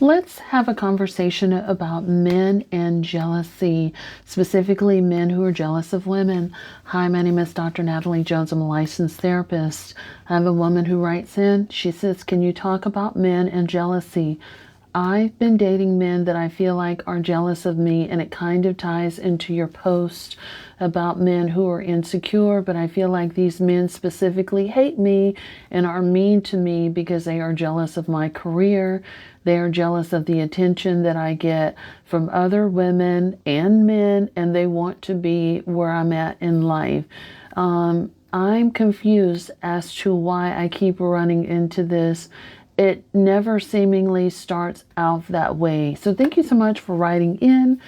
Let's have a conversation about men and jealousy, specifically men who are jealous of women. Hi, my name is Dr. Natalie Jones. I'm a licensed therapist. I have a woman who writes in. She says, can you talk about men and jealousy? I've been dating men that I feel like are jealous of me, and it kind of ties into your post about men who are insecure, but I feel like these men specifically hate me and are mean to me because they are jealous of my career. They are jealous of the attention that I get from other women and men, and they want to be where I'm at in life. I'm confused as to why I keep running into this. It never seemingly starts out that way. So thank you so much for writing in.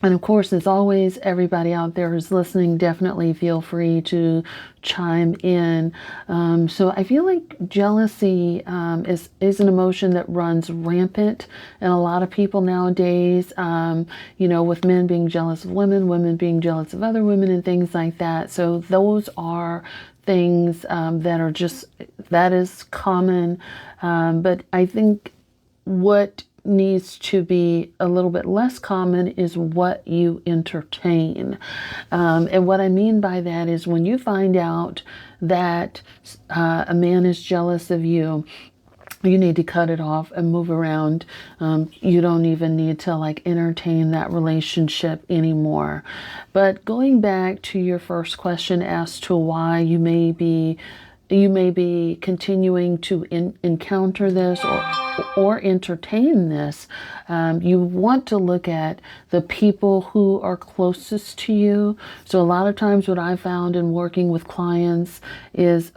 And of course, as always, everybody out there who's listening, definitely feel free to chime in. So I feel like jealousy is an emotion that runs rampant in a lot of people nowadays, with men being jealous of women, women being jealous of other women and things like that. So those are things that is common. But I think what needs to be a little bit less common is what you entertain. And what I mean by that is when you find out that a man is jealous of you, you need to cut it off and move around. You don't even need to entertain that relationship anymore. But going back to your first question as to why you may be continuing to encounter this or entertain this, you want to look at the people who are closest to you. So a lot of times what I found in working with clients is,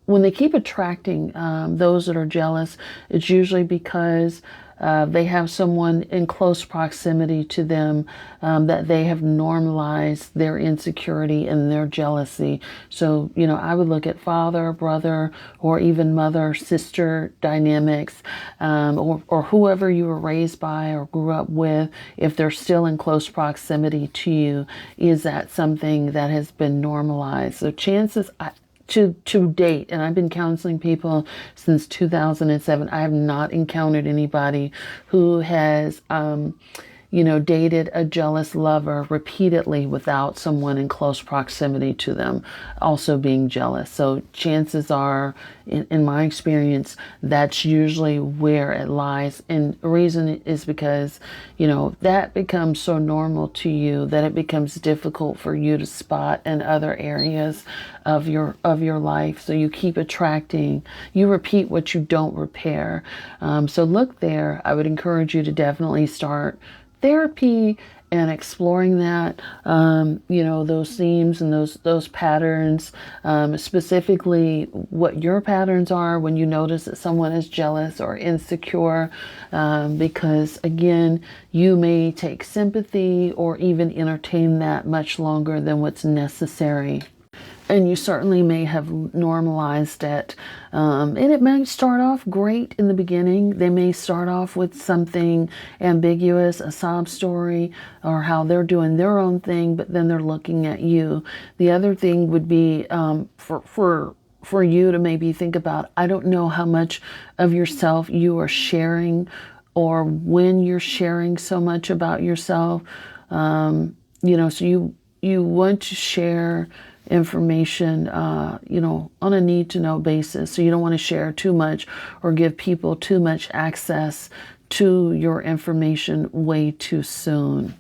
when they keep attracting those that are jealous, it's usually because they have someone in close proximity to them that they have normalized their insecurity and their jealousy. So, I would look at father, brother, or even mother, sister dynamics, or whoever you were raised by or grew up with. If they're still in close proximity to you, is that something that has been normalized? So chances to date, and I've been counseling people since 2007, I have not encountered anybody who has, dated a jealous lover repeatedly without someone in close proximity to them also being jealous. So chances are, in my experience, that's usually where it lies. And the reason is because, that becomes so normal to you that it becomes difficult for you to spot in other areas of your life. So you keep attracting, you repeat what you don't repair. So look there. I would encourage you to definitely start therapy and exploring that, those themes and those patterns, specifically what your patterns are when you notice that someone is jealous or insecure, because again, you may take sympathy or even entertain that much longer than what's necessary. And you certainly may have normalized it. And it may start off great in the beginning. They may start off with something ambiguous, a sob story, or how they're doing their own thing, but then they're looking at you. The other thing would be for you to maybe think about, I don't know how much of yourself you are sharing or when you're sharing so much about yourself. So you want to share information, on a need-to-know basis. So you don't want to share too much or give people too much access to your information way too soon.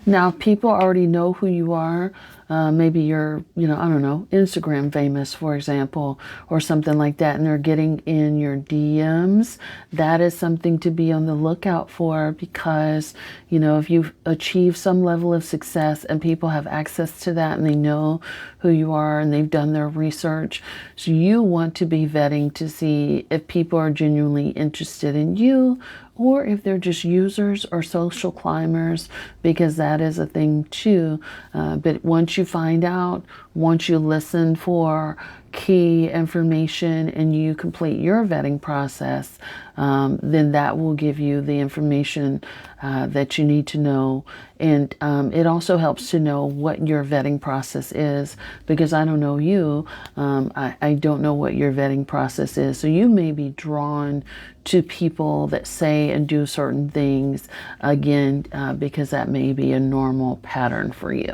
Now, if people already know who you are, maybe you're, Instagram famous, for example, or something like that, and they're getting in your DMs, that is something to be on the lookout for because, if you've achieved some level of success and people have access to that and they know who you are and they've done their research, so you want to be vetting to see if people are genuinely interested in you or if they're just users or social climbers, because that is a thing too. But once you find out, once you listen for key information and you complete your vetting process, then that will give you the information that you need to know. And it also helps to know what your vetting process is, because I don't know you. I don't know what your vetting process is. So you may be drawn to people that say and do certain things, again, because that may be a normal pattern for you.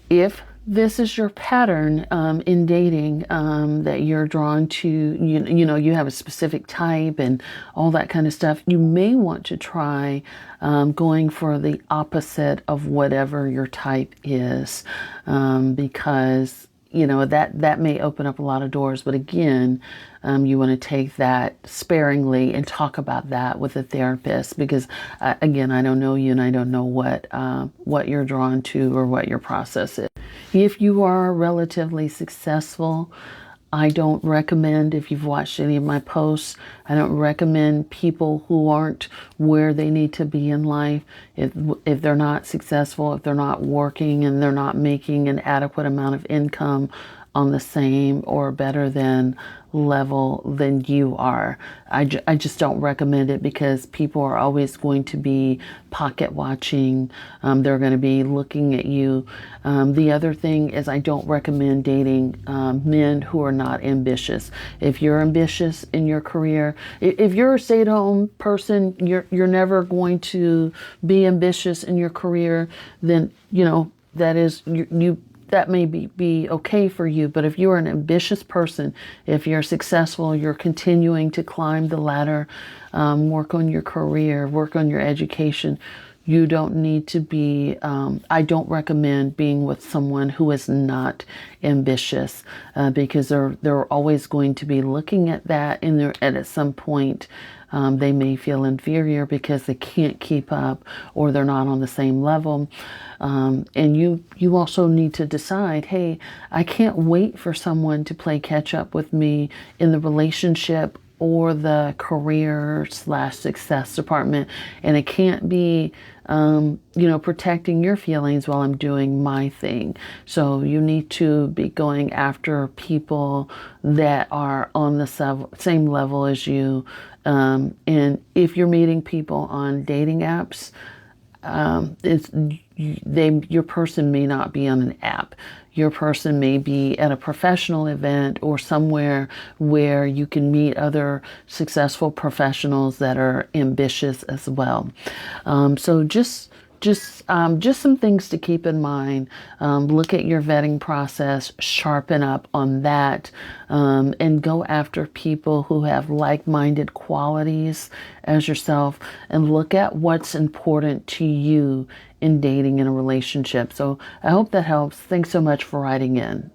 If this is your pattern in dating, that you're drawn to, you have a specific type and all that kind of stuff, you may want to try going for the opposite of whatever your type is, because that may open up a lot of doors. But again, you want to take that sparingly and talk about that with a therapist, because again, I don't know you and I don't know what you're drawn to or what your process is. If you are relatively successful, I don't recommend, if you've watched any of my posts, I don't recommend people who aren't where they need to be in life. If they're not successful, if they're not working and they're not making an adequate amount of income on the same or better than level than you are, I just don't recommend it, because people are always going to be pocket watching. They're going to be looking at you. The other thing is, I don't recommend dating men who are not ambitious. If you're ambitious in your career, if you're a stay-at-home person, you're never going to be ambitious in your career, then that is that may be okay for you. But if you're an ambitious person, if you're successful, you're continuing to climb the ladder, work on your career, work on your education, you don't need to be, I don't recommend being with someone who is not ambitious, because they're always going to be looking at that, and at some point, they may feel inferior because they can't keep up or they're not on the same level. And you also need to decide, hey, I can't wait for someone to play catch up with me in the relationship or the career/success department. And it can't be, protecting your feelings while I'm doing my thing. So you need to be going after people that are on the same level as you. And if you're meeting people on dating apps, your person may not be on an app. Your person may be at a professional event or somewhere where you can meet other successful professionals that are ambitious as well. So just some things to keep in mind. Look at your vetting process, sharpen up on that, and go after people who have like-minded qualities as yourself, and look at what's important to you in dating in a relationship. So I hope that helps. Thanks so much for writing in.